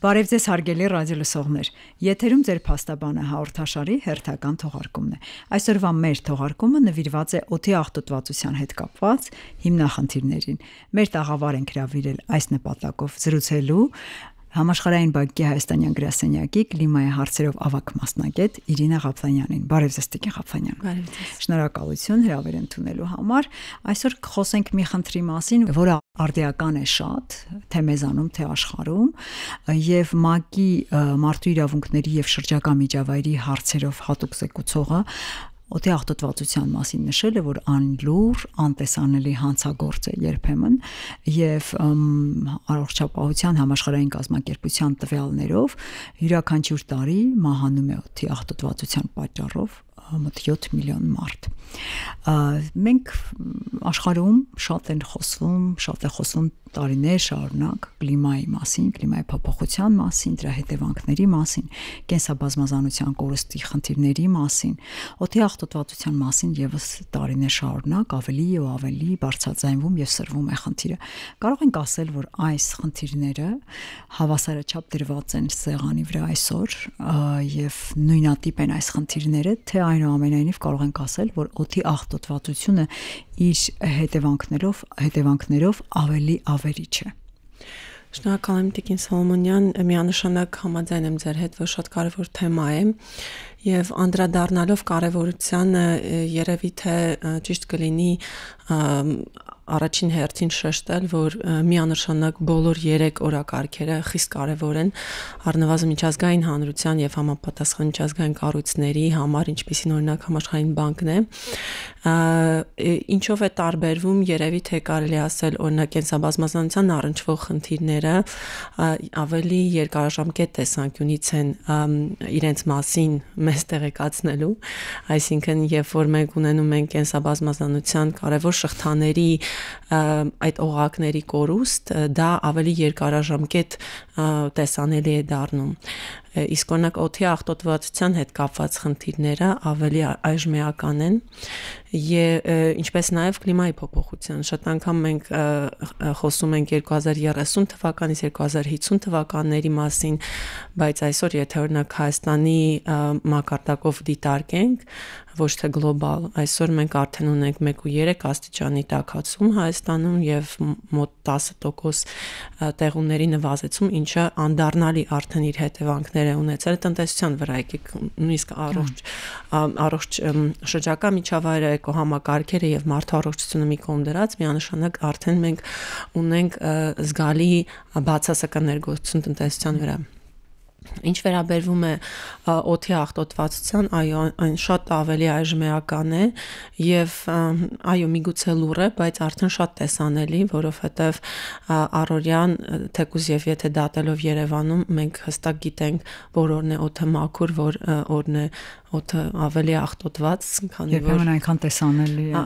Բարև ձեզ հարգելի ռադիոլսողներ, եթերում ձեր փաստաբանը հաղորդաշարի հերթական թողարկումն է։ Այսօրվա մեր թողարկումը նվիրված է օդի աղտոտվածության հետ կապված հիմնախնդիրներին։ Մեր տաղավար ենք հրավիրել այս նպատակով զրուցելու Համաշխարհային բանկի հայաստանյան գրասենյակի կլիմայի հարցերով ավագ մասնագետ Իրինա Ղափանյանին։ Բարև ձեզ, Տիկին Ղափանյան։ Բարև ձեզ։ Շնորհակալություն հրավեր ընդունելու համար։ Այսօր կխոսենք մի խնդրի մասին, որը արդիական է շատ, թե մեզանում, թե աշխարհում, եւ ՄԱԿ-ի մարդու իրավունքների եւ շրջակա միջավայրի հարցերով հատուկ զեկուցողը օդի աղտոտվածության մասին նշել է, որ անլուր, անտեսանելի հանցագործ է երբեմն եւ առողջապահության համաշխարհային կազմակերպության տվյալներով յուրաքանչյուր տարի մահանում է օդի աղտոտվածության պատճառով մոտ 7 միլիոն մարդ։ Մենք աշխարհում շատ է խոսվում տարիներ շարունակ կլիմայի մասին, կլիմայի փոփոխության մասին, դրա հետևանքների մասին, կենսաբազմազանության կորստի խնդիրների մասին, օդի աղտոտվածության մասին եւս տարիներ շարունակ ավելի ու ավելի բարձրաձայնվում եւ սրվում է խնդիրը։ Կարող ենք ասել, որ այս խնդիրները հավասարաչափ դրված են սեղանի վրա այսօր եւ նույնատիպ են այս խնդիրները, թե այնուամենայնիվ կարող ենք ասել, որ օդի աղտոտվածությունը իր հետևանքներով ավելի ավերիչ է։ Շնորհակալ եմ Տիկին Սոլոմոնյան, միանշանակ համաձայն եմ ձեր հետ, որ շատ կարևոր թեմա է եւ անդրադառնալով կարևորությանը երևի թե ճիշտ կլինի առաջին հերթին շեշտել, որ միանշանակ բոլոր 3 օրակարգերը խիստ կարևոր են առնվազն միջազգային հանրության եւ համապատասխան միջազգային կառույցների համար, ինչպիսին օրինակ Համաշխարհային բանկն է, ինչով է տարբերվում, երևի թե կարելի ասել օրինակ կենսաբազմազանության առնչվող խնդիրները ավելի երկարաժամկետ տեսանկյունից են իրենց մասին մեզ տեղեկացնելու, այսինքն երբ որ մենք ունենում ենք կենսաբազմազանության կարևոր շղթաների այդ օղակների կորուստ, դա ավելի երկարաժամկետ տեսանելի է դառնում։ Իսկ օրինակ օդի աղտոտվածության հետ կապված խնդիրները ավելի այժմեական են եւ ինչպես նաեւ կլիմայի փոփոխության։ Շատ անգամ մենք խոսում ենք 2030 թվականից 2050 թվականների մասին, բայց այսօր եթե օրինակ Հայաստանի մակարդակով դիտարկենք, ոչ թե գլոբալ, այսօր մենք արդեն ունենք 1.3 աստիճանի տաքացում Հայաստանում եւ մոտ 10% տեղումների նվազեցում, ինչը անդառնալի արդեն իր հետևանքներ է ունեցել տնտեսության վրա, եկեք նույնիսկ առողջ շրջակա միջավայրը, էկոհամակարգերը եւ մարդու առողջությունը մի կողմ դրած, միանշանակ արդեն մենք ունենք զգալի բացասական ներգործություն տնտեսության վրա։ Ինչ վերաբերվում է օդի աղտոտվածության, այո, այն շատ ավելի այժմեական է եւ այո, միգուցե լուռ է, բայց արդեն շատ տեսանելի, որովհետեւ առօրյան թեկուզ եւ եթե դատելով Երևանում մենք հստակ գիտենք, որ օրն է օդը մաքուր, որ օրն է օդը ավելի աղտոտված, քանի որ երբեմն այնքան տեսանելի է,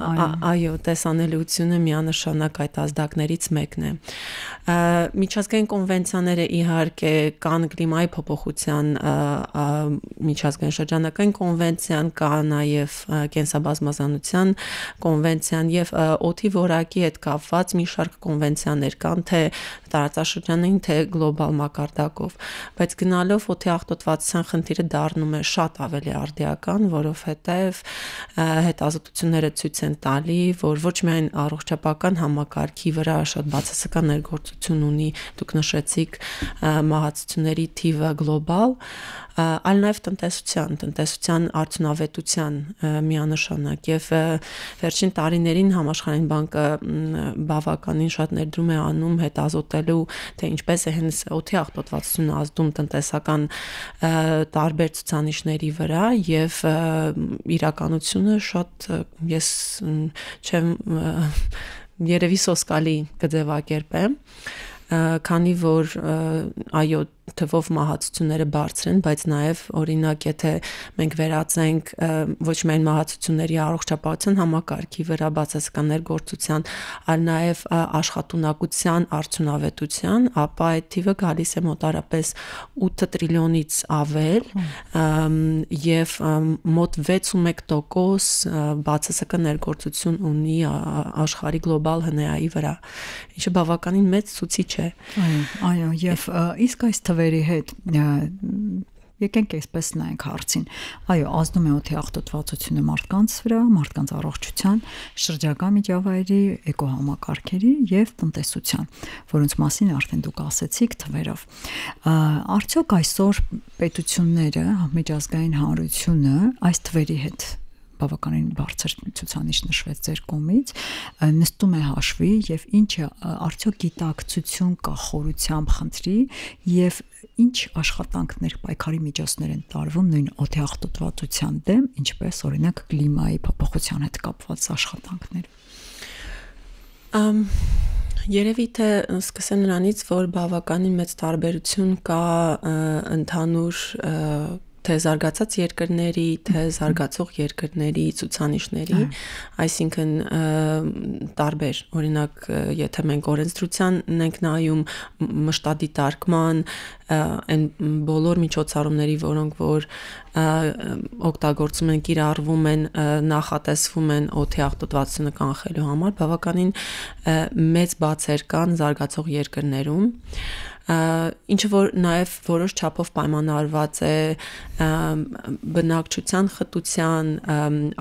այո, տեսանելիությունը միանշանակ այդ ազդակներից մեկն է։ Միջազգային կոնվենցիաները իհարկե կան կլիմայի փոփոխության միջազգային շրջանական կոնվենցիան, կա նաև կենսաբազմազանության կոնվենցիան եւ օդի որակի հետ կապված մի շարք կոնվենցիաներ կան, թե տարածաշրջանային, թե գլոբալ մակարդակով, բայց գնալով օդի աղտոտվածության խնդիրը դառնում է շատ ավելի արդիական, որովհետեւ հետազոտությունները ցույց են տալի, որ ոչ միայն առողջապահական համակարգի վրա շատ բացասական ներգործություն ունի, դուք նշեցիք մահացությունների թիվը գլոբալ, այլ նաև տնտեսության արդյունավետության միանշանակ եւ վերջին տարիներին Համաշխարհային բանկը բավականին շատ ներդրում է անում հետազոտելու, թե ինչպես է հենց օդի աղտոտվածությունը ազդում տնտեսական տարբեր ցուցանիշների վրա եւ իրականությունը շատ ես չեմ երևի սոսկալի կձևակերպեմ, քանի որ այո թվով մահացությունները բարձր են, բայց նաև օրինակ եթե մենք վերածենք ոչ միայն մահացությունների առողջապահության համակարգի վրա բացասական ներգործության, այլ նաև աշխատունակության արդյունավետության, ապա այդ թիվը գալիս է մոտարապես 8 տրիլիոնից ավել եւ մոտ 61% բացասական ներգործություն ունի աշխարհի գլոբալ ՀՆԱ-ի վրա, ինչը բավականին մեծ ցուցիչ է։ Այո, եւ իսկ այս թվերի հետ եկենք այսպես նայենք հարցին։ Այո, ազդում է օդի աղտոտվածությունը մարդկանց վրա, մարդկանց առողջության, շրջակա միջավայրի, էկոհամակարգերի եւ տնտեսության, որոնց մասին արդեն դուք ասեցիք թվերով։ Արդյոք այսօր պետությունները, միջազգային հանրությունը այս թվերի հետ բավականին բարձր ցուցանիշ նշվեց ձեր կողմից, նստում է հաշվի եւ ինչը արդյոք գիտակցություն կա խորությամբ խնդրի եւ ինչ աշխատանքներ, պայքարի միջոցներ են տարվում նույն օդի աղտոտվածության դեմ, ինչպես օրինակ կլիմայի փոփոխության հետ կապված աշխատանքներ։ Երևի թե սկսեմ նրանից, որ բավականին մեծ տարբերություն կա ընդհանուր թե զարգացած երկրների, թե զարգացող երկրների ցուցանիշների, այսինքն տարբեր, օրինակ, եթե մենք օրենսդրության ենք նայում մշտադիտարկման, այն բոլոր միջոցառումների, որոնք որ օգտագործում են, կիրառվում են, նախատեսվում են օդի աղտոտվածությունը կանխելու համար, բավականին մեծ բացեր կան զարգացող երկրներում, ինչը որ նաև որոշ չափով պայմանավորված է բնակչության խտության,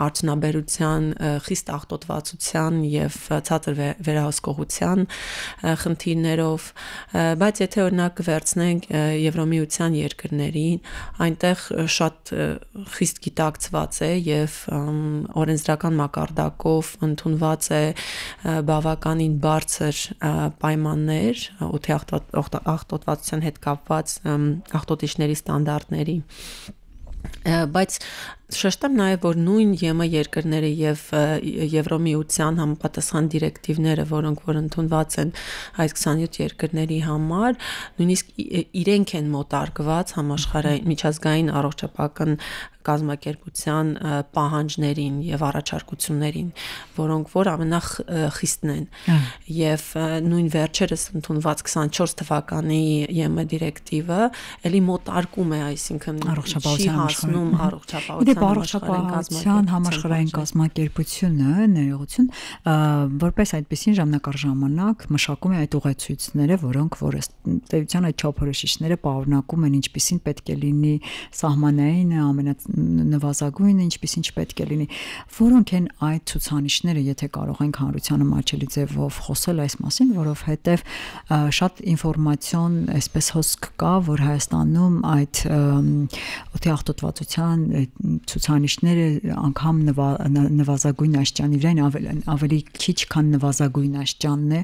արդյունաբերության, խիստ աղտոտվածության եւ ցածր վերահսկողության խնդիրներով, բայց եթե օրինակ վերցնենք Եվրոմիության երկրներին, այնտեղ շատ խիստ գիտակցված է եւ օրենսդրական մակարդակով ընդունված է բավականին բարձր պայմաններ օդի աղտոտվածության հետ կապված աղտոտիչների ստանդարտների, բայց շեշտեմ նաև, որ նույն ԵՄ երկրները եւ Եվրոմիության համապատասխան դիրեկտիվները, որոնք որ ընդունված են այս 27 երկրների համար, նույնիսկ իրենք են մոտարկված համաշխարհային միջազգային առողջապահական կազմակերպության պահանջներին եւ առաջարկություններին, որոնք որ ամենախիստն են։ Եվ նույն վերջերս ընդունված 24 թվականի ԵՄ դիրեկտիվը ելի մոտարկում է, այսինքն չի հասնում առողջապահության համաշխարհային կազմակերպությունը ներողություն, որպես այդպեսին ժամանակ առ ժամանակ մշակում է այդ ուղեցույցները, որոնք որ ըստ այդ չափորոշիչները պարունակում են, ինչպիսին պետք է լինի սահմանային նվազագույնը, ինչպիսին չպետք է լինի, որոնք են այդ ցուցանիշները, եթե կարող ենք հանրությանը մատչելի ձևով խոսել այս մասին, որովհետև շատ ինֆորմացիոն այսպես հոսք կա, որ Հայաստանում այդ օդի աղտոտվածության ցուցանիշները անգամ նվազագույն աստիճանի վրա ավելի քիչ, քան նվազագույն աստիճանն է,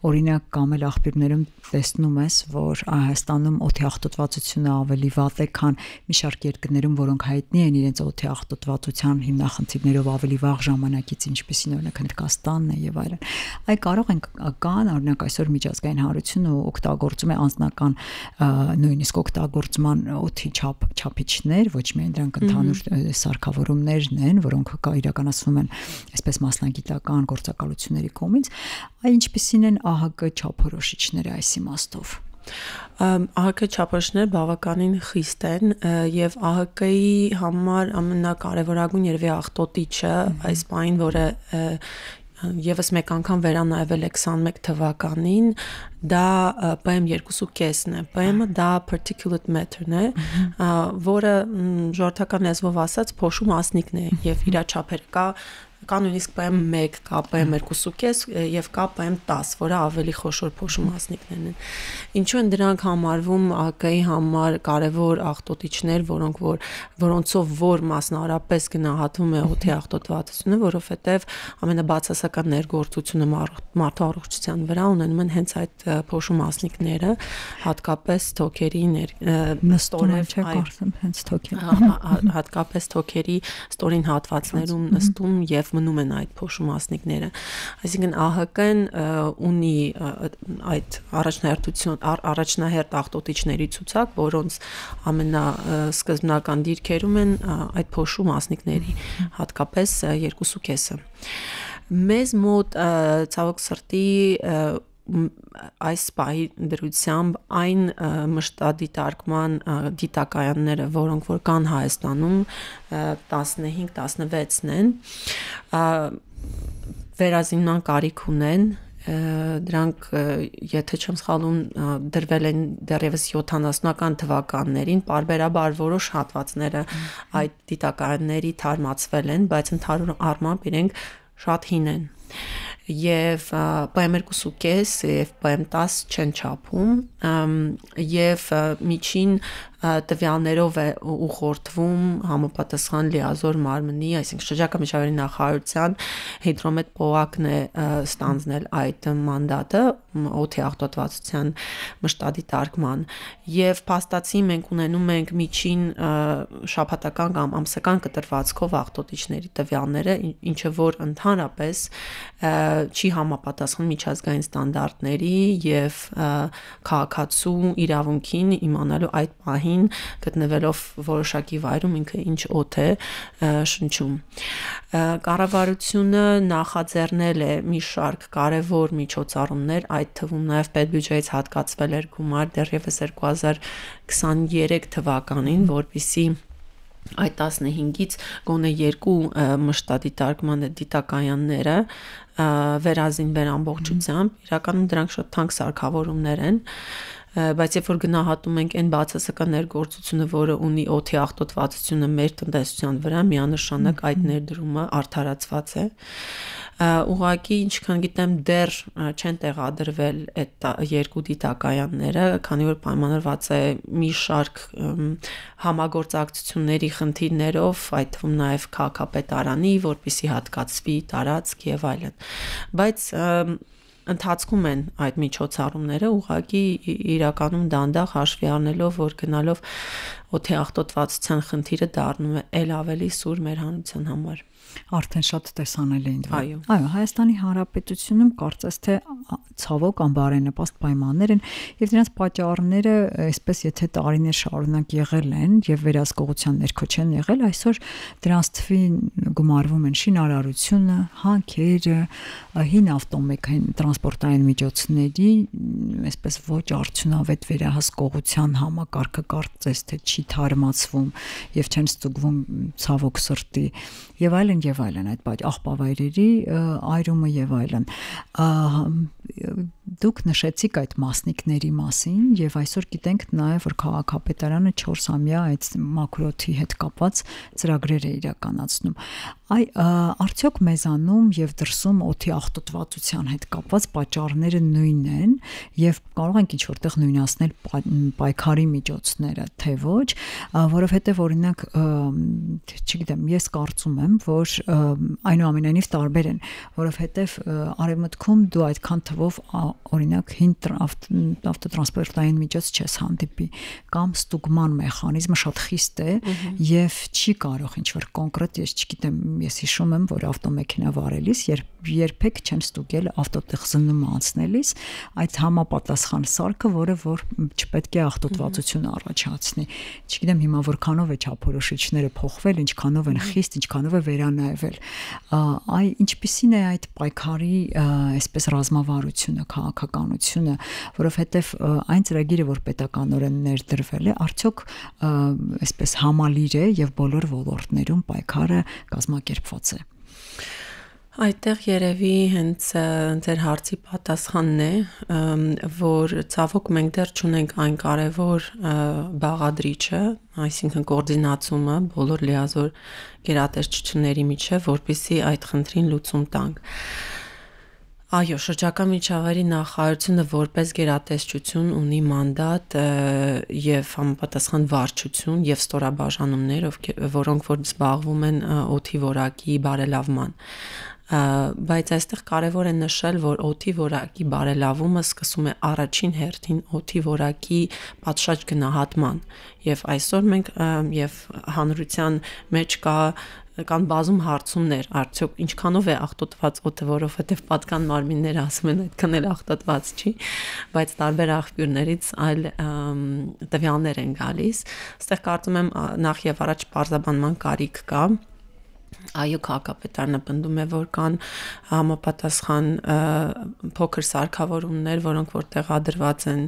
օրինակ կամ էլ աղբյուրներում տեսնում ես, որ Հայաստանում օդի աղտոտվածությունը ավելի վատ է, քան մի շարք երկրներում, որոնք հայտնի են իրենց օդի աղտոտվածության հիմնախնդիրներով ավելի վաղ ժամանակից, ինչպիսին օրինակ Հնդկաստանն է եւ այլն։ Այ կարող ենք կան օրինակ այսօր միջազգային հանրությունը օգտագործում է անձնական նույնիսկ օգտագործման օդի չափիչներ, ոչ միայն դրանք ընդհանուր սարքավորումներն են, որոնք իրականացվում են այսպես մասնագիտական գործակալությունների կողմից, այ ինչպիսին են ԱՀԿ չափորոշիչները այս իմաստով։ ԱՀԿ չափորոշիչները բավականին խիստ են եւ ԱՀԿ-ի համար ամենակարևորագույն երևի աղտոտիչը այս բանին, որը եւս մեկ անգամ վերանայվել է 21 թվականին, դա PM2.5-ն է։ PM-ը դա particulate matter-ն է, որը ժողովրդական լեզվով ասած փոշու մասնիկն է եւ իր չափերը կա նույնիսկ PM1, կա PM2.5 եւ կա PM10, որը ավելի խոշոր փոշու մասնիկներն են։ Ինչու են դրանք համարվում ԱՀԿ-ի համար կարևոր աղտոտիչներ, որոնցով որ մասնավորապես գնահատվում է օդի աղտոտվածությունը, որովհետեւ ամենաբացասական ներգործությունը մարդու առողջության վրա ունենում են հենց այդ փոշու մասնիկները, հատկապես թոքերի հատկապես թոքերի ստորին հատվածներում նստում եւ մնում են այդ փոշու մասնիկները։ Այսինքն ԱՀԿ-ն ունի այդ առաջնահերթ աղտոտիչների ցուցակ, որոնց ամենասկզբնական դիրքերում են այդ փոշու մասնիկների, հատկապես 2.5-ը։ Մեզ մոտ ցավոք սրտի այս պահի դրությամբ այն մշտադիտարկման դիտակայանները, որոնք որ կան Հայաստանում 15-16-ն են, վերազինման կարիք ունեն Դրանք եթե չեմ սխալվում դրվել են դեռևս 70-ական թվականներին, պարբերաբար որոշ հատվածները այդ դիտակայանների թարմացվել են, բայց ընդհանուր առմամբ իրենք շատ հին են եւ PM2.5 եւ PM10 չեն չափում եւ միջին տվյալներով է ուղղորդվում համապատասխան լիազոր մարմնի, այսինքն շրջակա միջավայրի նախարարության հիդրոմետ պոակն է ստանձնել այդ մանդատը օդի աղտոտվածության մշտադիտարկման եւ փաստացի մենք ունենում ենք միջին շաբաթական կամ ամսական կտրվածքով աղտոտիչների տվյալները, ինչը որ ընդհանրապես չի համապատասխան միջազգային ստանդարտների եւ քաղաքացու իրավունքին իմանալու այդ պահին գտնվելով որոշակի վայրում ինքը ինչ օդ է շնչում։ Կառավարությունը նախաձեռնել է մի շարք կարևոր միջոցառումներ, այդ թվում նաև պետբյուջեից հատկացվել էր գումար դեռևս 2023 թվականին, որպեսզի այդ 15-ից գոնե 2 մշտադիտարկման դիտակայանները վերազինվեն ամբողջությամբ, իրականում դրանք շատ թանկ սարքավորումներ են, բայց երբ որ գնահատում ենք այն բացասական ներգործությունը, որը ունի օդի աղտոտվածությունը մեր տնտեսության վրա, միանշանակ այդ ներդրումը արդարացված է։ Ուղղակի ինչքան գիտեմ դեռ չեն տեղադրվել այդ 2 դիտակայանները, քանի որ պայմանավորված է մի շարք համագործակցությունների խնդիրներով, այդ թվում նաև քաղաքապետարանի, որպեսզի հատկացվի տարածք եւ այլն։ Բայց ընթացքում են այդ միջոցառումները ուղղակի իրականում դանդաղ հաշվի առնելով, որ գնալով օդի աղտոտվածության խնդիրը դառնում է ել ավելի սուր մեր հանրության համար։ Արդեն շատ տեսանելի են դրանք։ Այո, Հայաստանի Հանրապետությունում կարծես թե ցավոք անբարենպաստ պայմաններ են եւ դրանց պատճառները, այսպես եթե տարիներ շարունակ եղել են եւ վերահսկողության ներքո չեն եղել, այսօր դրանց թվին գումարվում են շինարարությունը, հանքերը, հին ավտոմեքան տրանսպորտային միջոցների, այսպես ոչ արդյունավետ վերահսկողության համակարգը կարծես թե չի թարմացվում եւ չեն ստուգվում ցավոք սրտի եւ այլն այդ աղբավայրերի այրումը եւ այլն։ Դուք նշեցիք այդ մասնիկների մասին եւ այսօր գիտենք նաեւ որ քաղաքապետարանը 4-ամյա այդ մակրոթի հետ կապված ծրագրեր է իրականացնում։ Արդյոք մեզանում եւ դրսում օդի աղտոտվածության հետ կապված պատճառները նույնն են եւ կարող ենք ինչ որտեղ նույնացնել պայքարի միջոցները, թե ոչ, որովհետեւ օրինակ, չգիտեմ, ես կարծում եմ, որ այնուամենայնիվ տարբեր են, որովհետեւ արևմուտքում դու այդքան թվով օրինակ հին ավտոտրանսպորտային միջոց չես հանդիպի կամ ստուգման մեխանիզմը շատ խիստ է եւ չի կարող ինչ-որ կոնկրետ, ես չգիտեմ, ես հիշում եմ, որ ավտոմեքենա վարելիս երբեք չեմ ստուգել ավտոտեխնիկը անցնելիս այդ համապատասխան սարքը, որը որ չպետք է աղտոտվածություն առաջացնի։ Չգիտեմ հիմա որքանով է չափորոշիչները փոխվել, ինչքանով են խիստ, ինչքանով է վերանայվել։ Ինչպիսին է այդ պայքարի այսպես ռազմավարությունը, քաղաքականությունը, որովհետև այն ծրագիրը, որ պետականորեն ներդրվել է, արդյոք այսպես համալիր է եւ բոլոր ոլորտներում պայքարը կազմակերպված է։ Այդտեղ երևի հենց ձեր հարցի պատասխանն է, որ ցավոք մենք դեռ չունենք այն կարևոր բաղադրիչը, այսինքն կոորդինացումը բոլոր լիազոր գերատեսչությունների միջև, որպեսզի այդ խնդրին լուծում տանք։ Այո, շրջակա միջավայրի նախարարությունը որպես գերատեսչություն ունի մանդատ եւ համապատասխան վարչություն եւ ստորաբաժանումներ, որոնք որ զբաղվում են օդի որակի բարելավման։ Բայց այստեղ կարևոր է նշել, որ օդի որակի բարելավումը սկսում է առաջին հերթին օդի որակի պատշաճ գնահատման եւ այսօր մենք եւ հանրության մեջ կան բազում հարցումներ, արդյոք ինչքանով է աղտոտված օդը, որովհետև պատկան մարմինները ասում են այդքան էլ աղտոտված չի, բայց տարբեր աղբյուրներից այլ տվյալներ են գալիս։ Այստեղ կարծում եմ նախ եւ առաջ պարզաբանման կարիք կա։ Այո, քաղաքապետարանը պնդում է, որ կան համապատասխան փոքր սարքավորումներ, որոնք որ տեղադրված են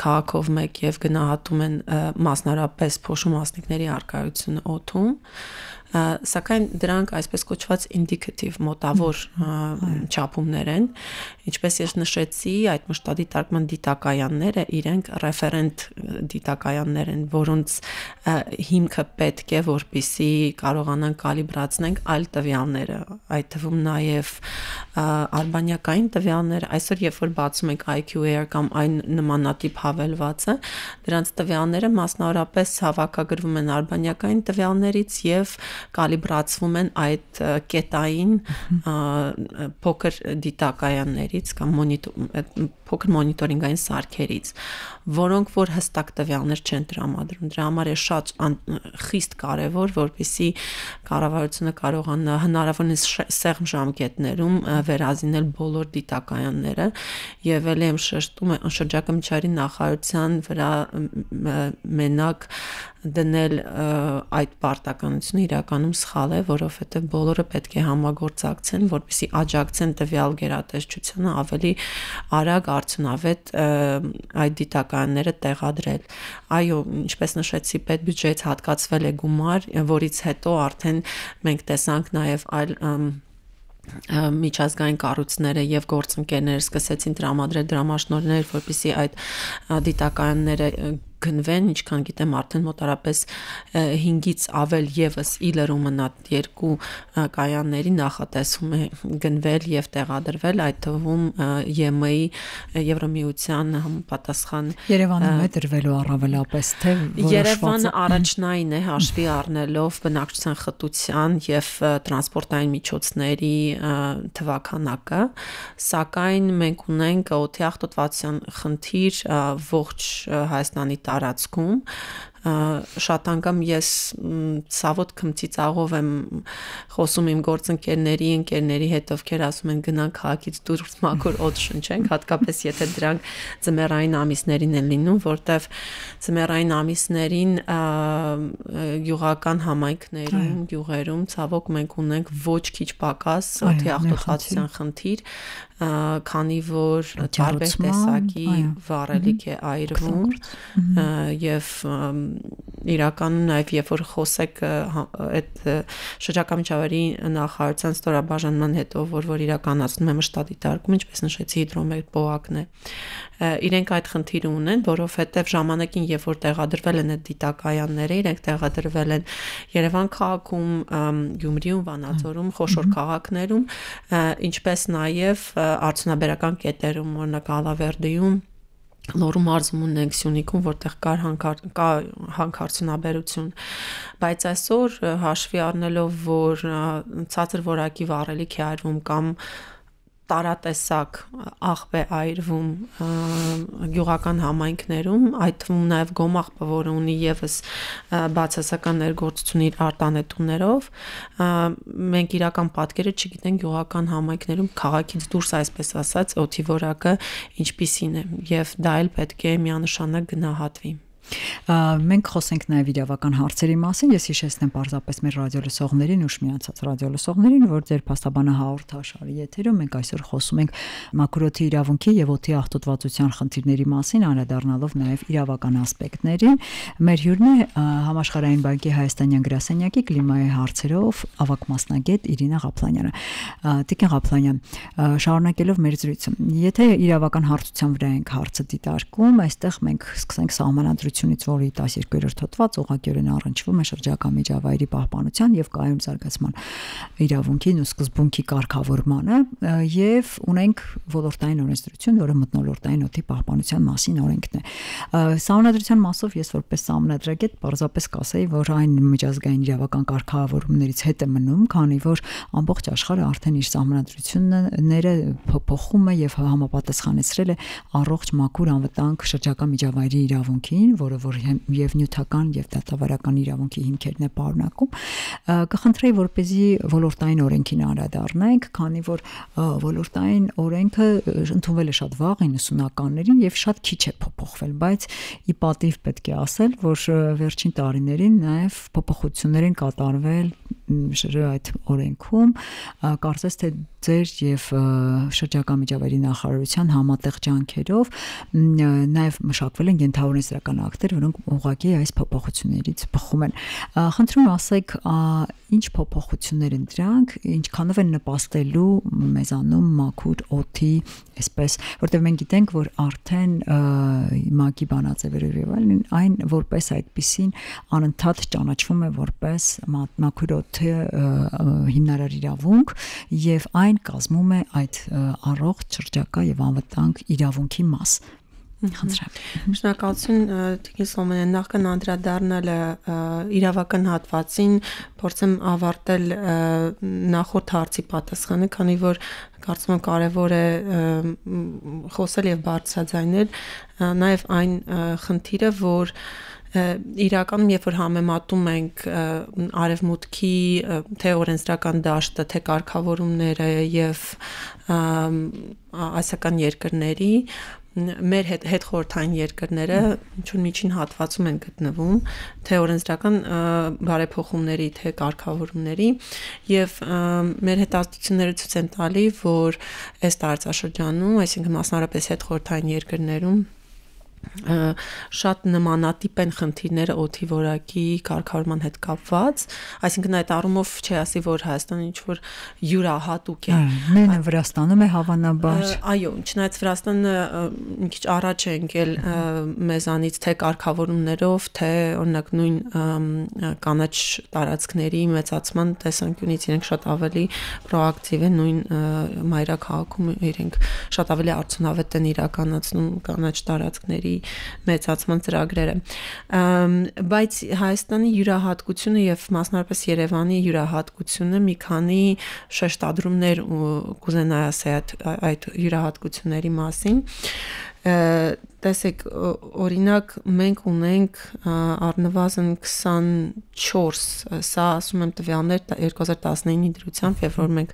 քաղաքով մեկ եւ գնահատում են մասնարարպես փոշու մասնիկների առկայությունը օդում, Սակայն դրանք այսպես կոչված indicative մոտավոր չափումներ են, ինչպես ես նշեցի, այդ մշտադիտարկման դիտակայանները իրենք ռեֆերենտ դիտակայաններ են, որոնց հիմքը պետք է որպեսզի կարողանան կալիբրացնենք այլ տվյալները, այդ թվում նաև արբանյակային տվյալներ, այսօր երբ որ բացում ենք IQAir կամ այն նմանատիպ հավելվածը, դրանց տվյալները մասնավորապես հավաքագրվում են արբանյակային տվյալներից եւ կալիբրացվում են այդ կետային փոքր դիտակայաններից կամ փոքր մոնիտորինգային սարքերից, որոնք որ հստակ տվյալներ չեն տրամադրում։ Դրա համար է շատ խիստ կարևոր, որպեսզի կառավարությունը կարողանա հնարավորինս սեղմ ժամկետներում վերազինել բոլոր դիտակայանները եւ ելի եմ շեշտում շրջակա միջավայրի նախարարության վրա մենակ դնել այդ պարտականությունը իրականում սխալ է, որովհետեւ բոլորը պետք է համագործակցեն, որպեսզի աջակցեն տվյալ գերատեսչությանը ավելի արագ արդյունավետ այդ դիտակայանները տեղադրել։ Այո, ինչպես նշեցի, պետբյուջեից հատկացվել է գումար, որից հետո արդեն մենք տեսանք նաև այլ միջազգային կառույցները եւ գործընկերները սկսեցին տրամադրել դրամաշնորհներ, որպեսզի այդ դիտակայանները գնվեն, ինչքան գիտեմ, արդեն մոտարապես 5-ից ավել եւս իլերումը նատ 2 կայանների նախատեսվում է գնվել եւ տեղադրվել, այդ թվում ԵՄ-ի Եվրամիության համապատասխան Երևանում է դրվելու առավելապես թե Երևանը առաջնային է հաշվի առնելով բնակչության խտության եւ տրանսպորտային միջոցների թվականակը, սակայն մենք ունենք օդի աղտոտվածության խնդիր ողջ Հայաստանի տարածքում շատ անգամ ես ցավոտ քմծիծաղով եմ խոսում իմ ընկերների հետ, ովքեր ասում են գնանք քաղաքից դուրս մաքուր օդ շնչենք, հատկապես եթե դրանք ձմեռային ամիսներին են լինում, որտեվ ձմեռային ամիսներին յուղական համայնքներում, գյուղերում ցավոք մենք ունենք ոչ քիչ պակաս օդի աղտոտվածության խնդիր, քանի որ տարբեր տեսակի վառելիք է այրվում եւ իրականում նաև երբ որ խոսեք այդ շրջակա միջավայրի նախարարության ստորաբաժանման հետո որ իրականացնում է մշտադիտարկում, ինչպես նշեցի, հիդրոմետպոակն է, իրենք այդ խնդիրը ունեն, որովհետև ժամանակին երբ որ տեղադրվել են այդ դիտակայանները, իրենք տեղադրվել են Երևան քաղաքում, Գյումրիում, Վանաձորում, խոշոր քաղաքներում, ինչպես նաև արդյունաբերական կետերում, օրինակ Ալավերդիում, Լոռու մարզում ունենք Սյունիքում, որտեղ կար հանքարդյունաբերություն, բայց այսօր հաշվի առնելով, որ ցածր որակի վառելիք է այրվում կամ տարատեսակ աղբ է այրվում գյուղական համայնքներում, այդ թվում նաև Գոմաղբը, որը ունի եւս բացասական ներգործություն իր արտանետումներով, մենք իրական պատկերը չգիտենք գյուղական համայնքներում քաղաքից դուրս, այսպես ասած, օդի որակը ինչպիսին է, եւ դա էլ պետք է միանշանակ գնահատվի։ Մենք խոսենք նաև իրավական հարցերի մասին, ես հիշեցնեմ պարզապես մեր ռադիոլսողներին ու շմիացած ռադիոլսողներին, որ ձեր փաստաբանը հաղորդաշարի եթերում մենք այսօր խոսում ենք մաքրոթի իրավունքի եւ օդի աղտոտվածության խնդիրների մասին, անդրադառնալով նաև իրավական ասպեկտներին։ Մեր հյուրն է Համաշխարհային բանկի հայաստանյան գրասենյակի կլիմայի հարցերով ավագ մասնագետ Իրինա Ղափլանյանը։ Տիկին Ղափլանյան, շարունակելով մեր զրույցը, եթե իրավական հարցության վրա ենք հարցը դիտարկում, այստեղ մենք սկսենք սահմանադրությունից, որի 12-րդ հոդված ուղղակիորեն առնչվում է շրջակա միջավայրի պահպանության եւ կայուն զարգացման իրավունքին ու սկզբունքի կարգավորմանը, եւ ունենք ոլորտային օրենսդրություն, որը մթնոլորտային օդի պահպանության մասին օրենքն է։ Սահմանադրության մասով ես որպես սահմանադրագետ պարզապես կասեի, որ այն միջազգային իրավական կարգավորումներից հետ է մնում, քանի որ ամբողջ աշխարհը արդեն իր սահմանադրությունները փոփոխում է եւ համապատասխանեցրել է առողջ մաքուր անվտանգ շրջակա միջավայրի իրավունքին, որը որ եւ նյութական եւ դատավարական իրավունքի հիմքերն է պարունակում, կխնդրեի, որպեսզի ոլորտային օրենքին անդրադառնանք, քանի որ ոլորտային օրենքը ընդունվել է շատ վաղ 90-ականներին եւ շատ քիչ է փոփոխվել, բայց ի պատիվ պետք է ասել, որ վերջին տարիներին նաեւ փոփոխություններ են կատարվել այդ օրենքում, կարծես թե ձեր եւ շրջակա միջավայրի նախարարության համատեղ ջանքերով նաեւ մշակվել են ենթաօրենսդրական ակտեր, որոնք ուղղակի այս փոփոխություններից բխում են։ Խնդրում ասեք, ինչ փոփոխություններ են դրանք, ինչքանով են նպաստելու մեզանում մաքուր օդի, այսպես, որտեղ մենք գիտենք, որ արդեն ՄԱԿ-ի բանաձևերով եւ այլն այն որպես այդպիսին անընդհատ ճանաչվում է որպես մաքուր օդի հիմնարար իրավունք եւ այն կազմում է այդ առողջ շրջակա եւ անվտանգ իրավունքի մաս։ Շնորհակալություն Տիկին Սոմոնյան, նախքան անդրադառնալը իրավական հատվածին փորձեմ ավարտել նախորդ հարցի պատասխանը, քանի որ կարծում եմ կարևոր է խոսել եւ բարձրաձայնել նաեւ այն խնդիրը, որ իրականում երբ որ համեմատում ենք արևմուտքի թե օրենսդրական դաշտը, թե կարգավորումները եւ ասիական երկրների մեր հետ խորհրդային երկրները ինչ-որ միջին հատվածում են գտնվում, թե օրենսդրական բարեփոխումների, թե կարգավորումների եւ մեր հետազոտությունները ցույց են տալի, որ այս տարածաշրջանում, այսինքն մասնավորապես հետ խորհրդային երկրներում շատ նմանատիպ են խնդիրները օդի որակի կարգավորման հետ կապված, այսինքն այդ առումով չի ասի, որ Հայաստանը ինչ որ յուրահատուկ է։ Մենը Վրաստանում է հավանաբար։ Այո, չնայած Վրաստանը մի քիչ առաջ է ընկել մեզանից թե կարգավորումներով, թե օրինակ նույն կանաչ տարածքների մեծացման տեսանկյունից իրենք շատ ավելի պրոակտիվ են, նույն մայրաքաղաքում իրենք շատ ավելի արդյունավետ են իրականացնում կանաչ տարածքների մեծացման ծրագրերը, բայց Հայաստանի յուրահատկությունը եւ մասնավորապես Երևանի յուրահատկությունը մի քանի շեշտադրումներ կուզենայի ասել այդ յուրահատկությունների մասին։ Տեսեք, օրինակ մենք ունենք առնվազն 24, սա ասում եմ տվյալներ 2019-ի դրությամբ, երբ որ մենք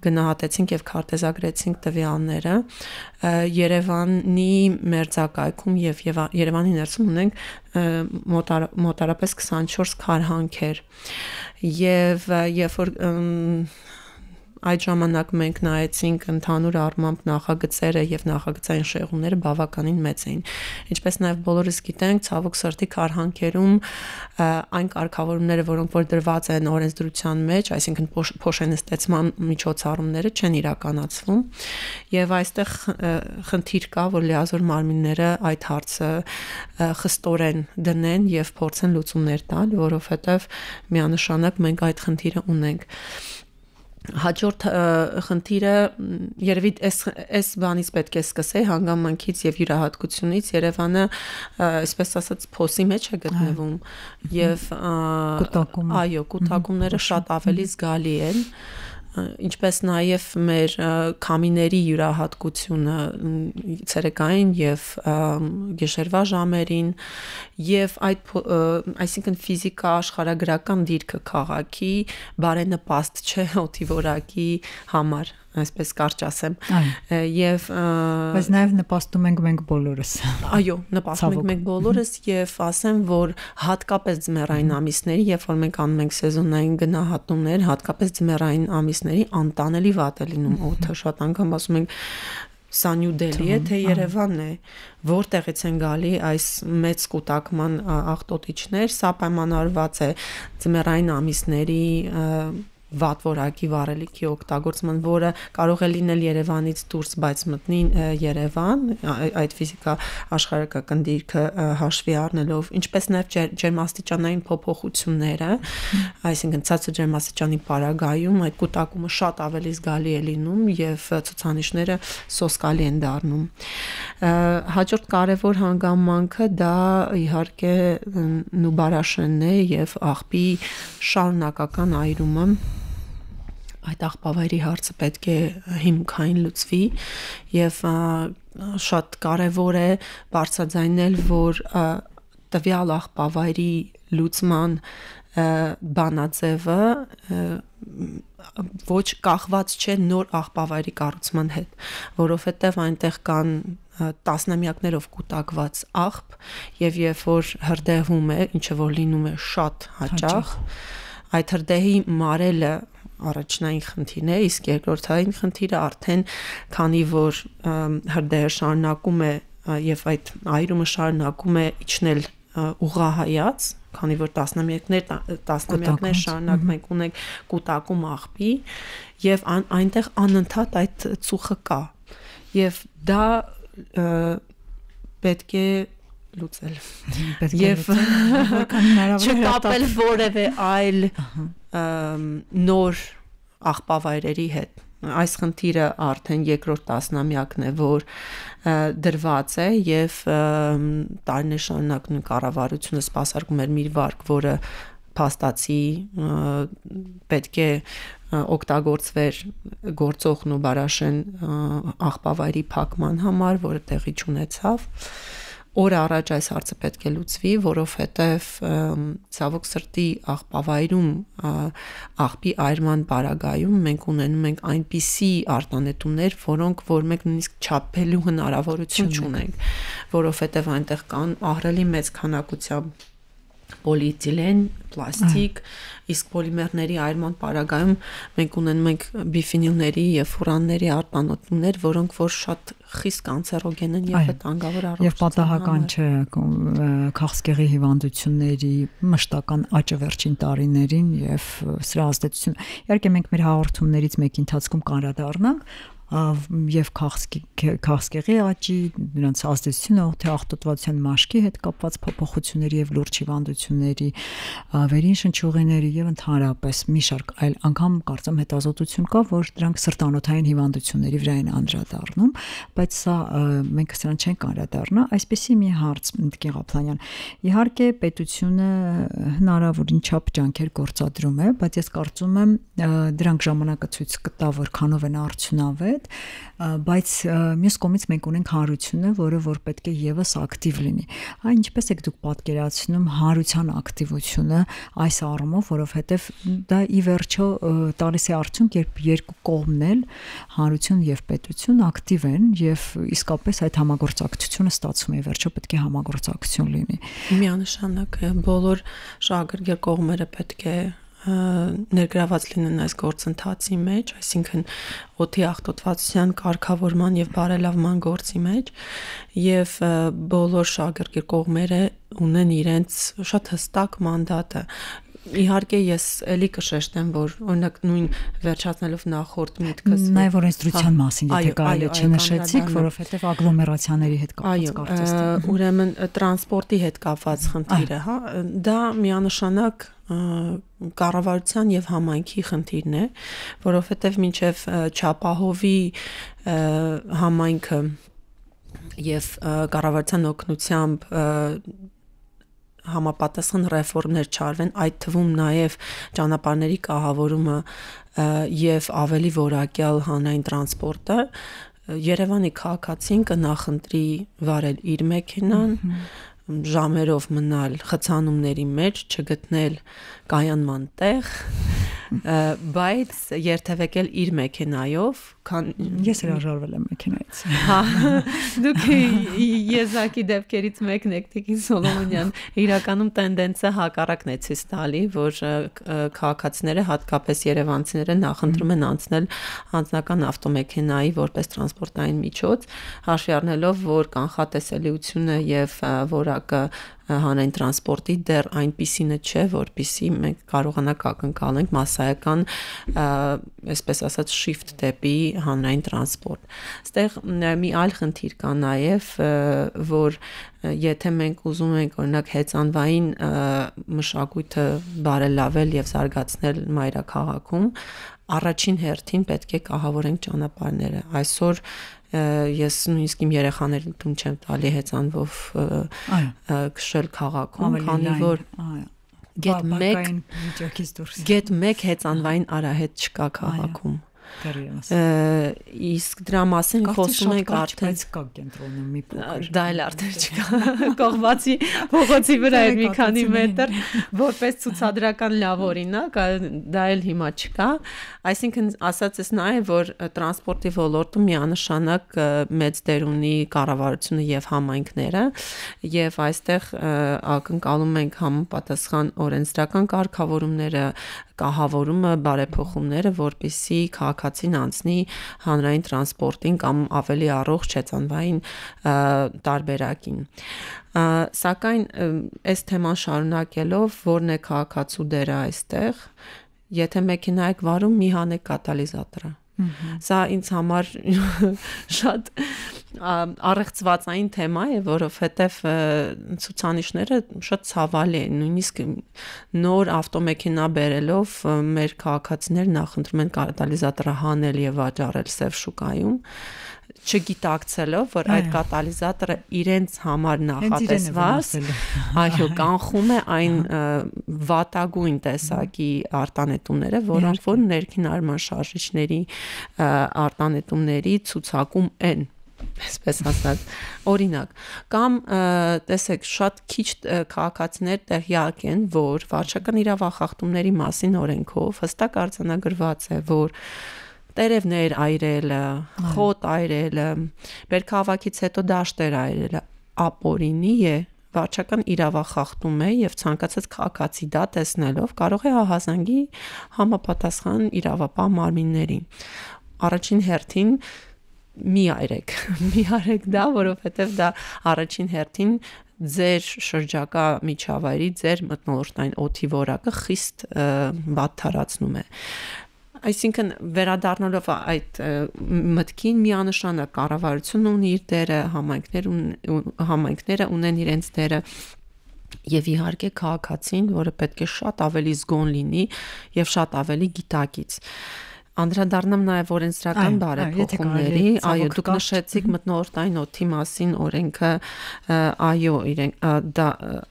գնահատեցինք եւ քարտեզագրեցինք տվյալները, Երևանի մերձակայքում եւ Երևանի ներսում ունենք մոտարապես 24 քարհանքեր եւ երբ որ այդ ժամանակ մենք նայեցինք ընդհանուր առմամբ նախագծերը եւ նախագծային շեղումները բավականին մեծ էին։ Ինչպես նաեւ բոլորս գիտենք, ցավոք սրտի քարհանքերում այն կարգավորումները, որոնք որ դրված են օրենսդրության մեջ, այսինքն փոշենստեցման միջոցառումները չեն իրականացվում։ Եվ այստեղ խնդիր կա, որ լիազոր մարմինները այդ հարցը խստորեն դնեն եւ փորձեն լուծումներ տալ, որովհետեւ միանշանակ մենք այդ խնդիրը ունենք։ Հաջորդ խնդիրը երևի այս բանից պետք է սկսել հանգամանքից եւ յուրահատկությունից Երևանը այսպես ասած փոսի մեջ է գտնվում եւ կուտակումները շատ ավելի զգալի են ինչպես նաև մեր քամիների յուրահատկությունը ցերեկային եւ գիշերվա ժամերին եւ այդ այսինքն ֆիզիկա աշխարհագրական դիրքը քաղաքի բարենպաստ չէ օդի որակի համար այսպես կարճ ասեմ եւ բայց նաեւ նպաստում ենք մենք բոլորս այո նպաստում ենք մենք բոլորս եւ ասեմ որ հատկապես ձմեռային ամիսների երբ որ մենք անում ենք սեզոնային գնահատումներ հատկապես ձմեռային ամիսների անտանելի վատ է լինում օդը շատ անգամ ասում ենք սա Նյու Դելհի է թե Երևանն է որտեղից են գալի այս մեծ կուտակման աղտոտիչներ սա պայմանավորված է ձմեռային ամիսների վատ որակի վառելիքի օգտագործման, որը կարող է լինել Երևանից դուրս, բայց մտնի Երևան, այդ ֆիզիկա աշխարհագրական դիրքը հաշվի առնելով, ինչպես նաև ջերմաստիճանային փոփոխությունները, այսինքն ցածր ջերմաստիճանի պարագայում այդ կուտակումը շատ ավելի զգալի է լինում եւ ցուցանիշները սոսկալի են դառնում։ Հաջորդ կարևոր հանգամանքը դա իհարկե նուբարաշենն է եւ աղբի շարունակական այրումը այդ աղբավայրի հարցը պետք է հիմքային լուծվի եւ շատ կարեւոր է բարձրաձայնել, որ տվյալ աղբավայրի լուծման բանաձևը ոչ կախված չէ նոր աղբավայրի կառուցման հետ, որովհետեւ այնտեղ կան տասնամյակներով կուտակված աղբ եւ երբ որ հրդեհում է, ինչը որ լինում է շատ հաճախ, այդ հրդեհի մարելը առաջնային խնդիրն է, իսկ երկրորդային խնդիրը արդեն քանի որ հրդեհը շարունակում է եւ այդ այրումը շարունակում է իջնել ուղղահայաց, քանի որ տասնամյակներ շարունակ մենք ունենք կուտակում աղբի եւ այնտեղ անընդհատ այդ ծուխը կա եւ դա պետք է լուծել եւ չկապել որևէ այլ նոր աղբավայրերի հետ այս խնդիրը արդեն երկրորդ տասնամյակն է, որ դրված է եւ տարիներ շարունակ կառավարությունը սպասարկում էր մի վարկ, որը փաստացի պետք է օգտագործվեր գործողն ու բարաշեն աղբավայրի փակման համար, որը տեղի չունեցավ։ Օր առաջ այս հարցը պետք է լուծվի, որովհետև ցավոք սրտի աղբավայրում աղբի այրման պարագայում մենք ունենում ենք այնպիսի արտանետումներ, որոնք որ մենք նույնիսկ չափելու հնարավորություն չունենք, որովհետև այնտեղ կան ահռելի մեծ քանակությամբ պոլիէթիլեն, պլաստիկ, իսկ պոլիմերների այրման պարագայում մենք ունենում ենք բիֆինիլների եւ ֆուրանների արտանետումներ, որոնք որ շատ խիստ կանցերոգեն են եւ վտանգավոր առողջության եւ պատահական չէ քաղցկեղի հիվանդությունների մշտական աճը վերջին տարիներին եւ սրա ազդեցությունը։ Իհարկե մենք մեր հաղորդումներից մեկի ընթացքում կանրադառնանք եւ քաղցկեղի աճի, նրանց ազդեցությունը թե աղտոտվածության մաշկի հետ կապված փոփոխությունների եւ լուրջ հիվանդությունների, վերին շնչուղիների եւ ընդհանրապես մի շարք այլ անգամ կարծեմ հետազոտություն կա, որ դրանք սրտանոթային հիվանդությունների վրա են անդրադառնում, բայց սա մենք սրան չենք անդրադառնա, այսպեսի մի հարց Տիկին իհարկե պետությունը հնարավորին չափ ջանքեր գործադրում է, բայց ես կարծում եմ դրանք ժամանակը ցույց կտա որքանով են արդյունավետ, բայց մյուս կողմից մենք ունենք հանրությունը, որը որ պետք է եւս ակտիվ լինի։ Այն ինչպես եք դուք պատկերացնում հանրության ակտիվությունը այս առումով, որովհետեւ դա ի վերջո տալիս է արդյունք, երբ երկու կողմն էլ հանրություն եւ պետություն ակտիվ են եւ իսկապես այդ համագործակցությունը ստացվում է, վերջո պետք է համագործակցություն լինի։ Միանշանակ բոլոր շահագրգիռ կողմերը պետք է ներգրաված լինեն այս գործընթացի մեջ, այսինքն օդի աղտոտվածության կարգավորման եւ բարելավման գործի մեջ եւ բոլոր շահագրգիռ կողմերը ունեն իրենց շատ հստակ մանդատը։ Իհարկե ես էլի կշեշտեմ, որ օրինակ նույն վերջացնելով նախորդ միտքս նաև օրենսդրության մասին եթե կարելի է չնշեցիք, որովհետև ագլոմերացիաների հետ կապված կարծես թե ուրեմն տրանսպորտի հետ կապված խնդիրը, հա, դա միանշանակ կառավարության եւ համայնքի խնդիրն է, որովհետեւ մինչեւ չապահովի համայնքը եւ կառավարության օգնությամբ համապատասխան ռեֆորմներ չարվեն, այդ թվում նաև ճանապարհների կահավորումը եւ ավելի որակյալ հանրային տրանսպորտը, Երևանի քաղաքացին կնախընտրի վարել իր մեքենան, ժամերով մնալ խցանումների մեջ, չգտնել կայանման տեղ, բայց երթևեկել իր մեքենայով, ես հրաժարվել եմ մեքենայից։ Հա, դուք եզակի դեպքերից մեկն եք, Տիկին Սոլոմոնյան, իրականում տենդենսը հակառակն է ցույց տալի, որ քաղաքացիները, հատկապես երևանցիները նախընտրում են անցնել անձնական ավտոմեքենայի որպես տրանսպորտային միջոց, հաշվի առնելով, որ կանխատեսելիությունը եւ որակը հանրային տրանսպորտի դեռ այնպիսինը չէ, որպիսի մենք կարողանանք ակնկալենք մասսայական, այսպես ասած, shift դեպի հանրային տրանսպորտ։ Այստեղ մի այլ խնդիր կա նաև, որ եթե մենք ուզում ենք օրինակ հեծանվային մշակույթը բարելավել եւ զարգացնել մայրաքաղաքում, առաջին հերթին պետք է կահավորենք ճանապարհները։ Այսօր ես նույնիսկ իմ երեխաներին տուն չեմ տալի հեծանվով քշել քաղաքում, քանի որ գետ մեկ հեծանվային արահետ չկա քաղաքում։ Իսկ դրա մասին խոսում ենք արդեն կա կենտրոնում մի փոքր։ Դա էլ արդեն չկա։ Կողմացի փողոցի վրա է մի քանի մետր, որպես ցուցադրական լավ օրինակ, դա էլ հիմա չկա։ Այսինքն ասած ես նաև, որ տրանսպորտի ոլորտում միանշանակ մեծ դեր ունի կառավարությունը եւ համայնքները, եւ այստեղ ակնկալում ենք համապատասխան օրենսդրական կարգավորումները, կահավորումը բարեփոխումները, որպեսզի քաղաքացին անցնի հանրային տրանսպորտին կամ ավելի առողջ հեծանվային տարբերակին։ Սակայն այս թեման շարունակելով, որն է քաղաքացու դերը այստեղ, եթե մեքենա եք վարում, մի հանեք կատալիզատորը։ Սա ինձ համար շատ առեղծվածային թեմա է, որովհետև ցուցանիշները շատ ցավալի են, նույնիսկ նոր ավտոմեքենա բերելով մեր քաղաքացիներ նախընտրում են կատալիզատորը հանել եւ վաճառել սև շուկայում, չգիտակցելով, որ այդ կատալիզատորը իրենց համար նախատեսված, այո, կանխում է այն վատագույն տեսակի արտանետումները, որոնք որ ներքին արման շարժիչների արտանետումների ցուցակում են, այսպես ասած, օրինակ, կամ տեսեք, շատ քիչ քաղաքացիներ տեղյակ են, որ վարչական իրավախախտումների մասին օրենքով հստակ արձանագրված է, որ տերևներ այրելը, խոտ այրելը, բերքահավաքից հետո դաշտեր այրելը ապօրինի է, վարչական իրավախախտում է եւ ցանկացած քաղաքացի դա տեսնելով կարող է ահազանգի համապատասխան իրավապահ մարմիններին։ Առաջին հերթին մի արեք դա, որովհետեւ դա առաջին հերթին ձեր շրջակա միջավայրի, ձեր մթնոլորտային օդի որակը խիստ վատթարացնում է։ Այսինքն վերադառնալով այդ մտքին միանշանակ կառավարությունը ունի իր դերը, համայնքները ունեն իրենց դերը եւ իհարկե քաղաքացին, որը պետք է շատ ավելի զգոն լինի եւ շատ ավելի գիտակից։ Անդրադառնամ նաև օրենսդրական բարեփոխումների, այո, դուք նշեցիք մթնոլորտային օդի մասին օրենքը, այո,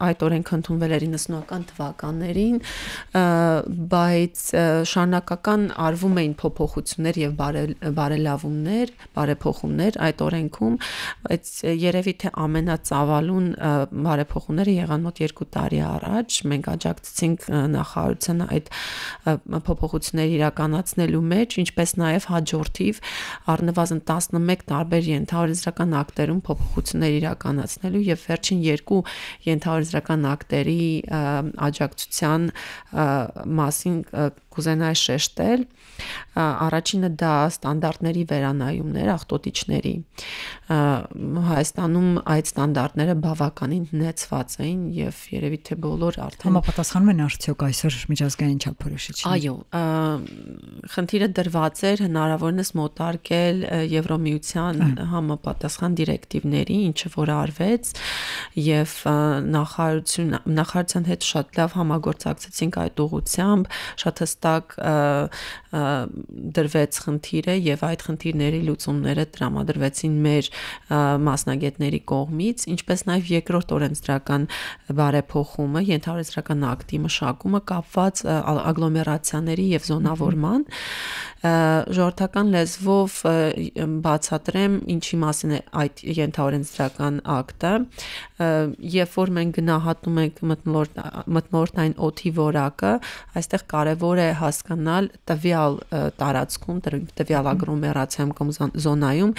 այդ օրենքը ընդունվել էր 90-ական թվականներին, բայց շարունակական արվում էին փոփոխություններ եւ բարեփոխումներ այդ օրենքում, բայց երևի թե ամենածավալուն բարեփոխումները եղան մոտ 2 տարի առաջ, մենք աջակցեցինք նախարարության այդ փոփոխությունները իրականացնելու մեջ, ինչպես նաև հաջորդիվ առնվազն 11 տարբեր ենթաօրենսդրական ակտերում փոփոխություններ իրականացնելու եւ վերջին 2 ենթաօրենսդրական ակտերի աջակցության մասին կուզենայի շեշտել։ Առաջինը դա ստանդարտների վերանայումներ աղտոտիչների։ Հայաստանում այդ ստանդարտները բավականին հնեցված էին եւ երևի թե բոլոր արդեն համապատասխանում են արդյոք այսօր միջազգային չափորոշիչին։ Այո, խնդիրը դրված էր հնարավորինս մոտարկել Եվրոմիության համապատասխան դիրեկտիվների, ինչը որ արվեց եւ նախարարության հետ շատ լավ համագործակցեցինք այդ ուղղությամբ, շատ հստակ դրվեց խնդիրը եւ այդ խնդիրների լուծումները տրամադրվեցին մեր մասնագետների կողմից, ինչպես նաեւ երկրորդ օրենսդրական բարեփոխումը, ենթաօրենսդրական ակտի մշակումը կապված ագլոմերացիաների եւ զոնավորման, ժողովրդական լեզվով բացատրեմ ինչի մասին է այդ ենթաօրենսդրական ակտը, երբ որ մենք գնահատում ենք մթնոլորտային օդի որակը, այստեղ կարևոր է հասկանալ տվյալ տարածքում, տվյալ ագլոմերացիայում կամ զոնայում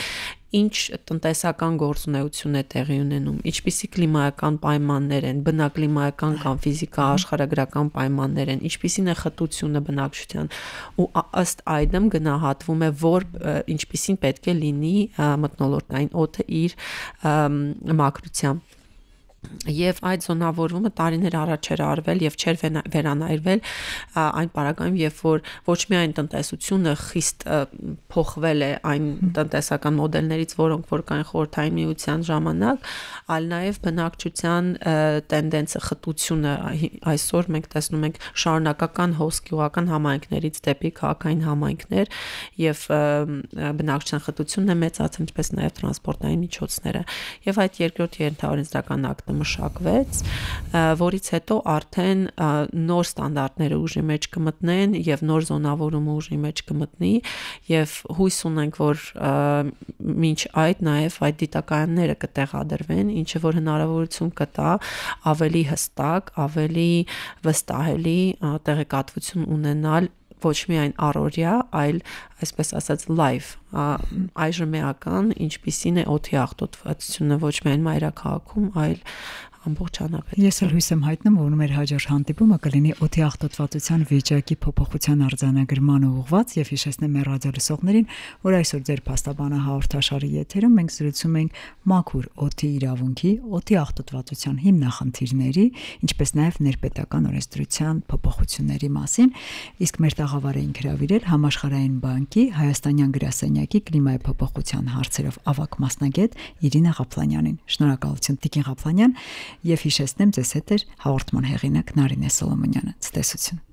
ինչ տնտեսական գործունեություն է տեղի ունենում, ինչպիսի կլիմայական պայմաններ են, բնակլիմայական կամ ֆիզիկա աշխարհագրական պայմաններ են, ինչպիսին է խտությունը բնակչության ու ըստ այդմ գնահատվում է, որ ինչպիսին պետք է լինի մթնոլորտային օդը իր մակրությամբ։ Եվ այդ զոնավորումը տարիներ առաջ էր արվել եւ չէր վերանայրվել այն պարագայում, երբ որ ոչ միայն տնտեսությունը խիստ փոխվել է այն տնտեսական մոդելներից, որոնք որ կային խորհրդային միության ժամանակ, այլ նաեւ բնակչության տենդենսը, խտությունը այսօր մենք տեսնում ենք շարունակական հոսքյուղական համայնքներից դեպի քաղաքային համայնքներ եւ բնակչության խտությունն է մեծացել, ինչպես նաեւ տրանսպորտային միջոցները։ Եվ այդ երկրորդ ենթաօրենսդրական ակտը մշակվեց, որից հետո արդեն նոր ստանդարտները ուժի մեջ կմտնեն եւ նոր զոնավորումը ուժի մեջ կմտնի եւ հույս ունենք, որ մինչ այդ նաեւ այդ դիտակայանները կտեղադրվեն, ինչը որ հնարավորություն կտա ավելի հստակ, ավելի վստահելի տեղեկատվություն ունենալ ոչ միայն առօրյա, այլ այսպես ասած live, այժմեական, ինչպիսին է օդի աղտոտվածությունը ոչ միայն մայրաքաղաքում, այլ ամբողջանալու։ Ես էլ հույս եմ հայտնում, որ մեր հաջորդ հանդիպումը կլինի օդի աղտոտվածության վիճակի փոփոխության արձանագրման ուղղված եւ հիշեցնեմ մեր ռադիոլսողներին, որ այսօր ձեր փաստաբանը հաղորդաշարի եթերում մենք զրուցում ենք մաքուր օդի իրավունքի, օդի աղտոտվածության հիմնախնդիրների, ինչպես նաեւ ներպետական օրենսդրության փոփոխությունների մասին, իսկ մեր տաղավարը ինք հրավիրել Համաշխարհային բանկի Հայաստանյան գրասենյակի կլիմայի փոփոխության հարցերով ավագ մասնագետ Իրինա Ղափլանյանին։ Շնորհակալություն Տիկին Ղափլանյան եւ հիշեցնեմ ձեզ հետ էր հաղորդման հեղինակ Նարինե Սոլոմոնյանը։ Ցտեսություն։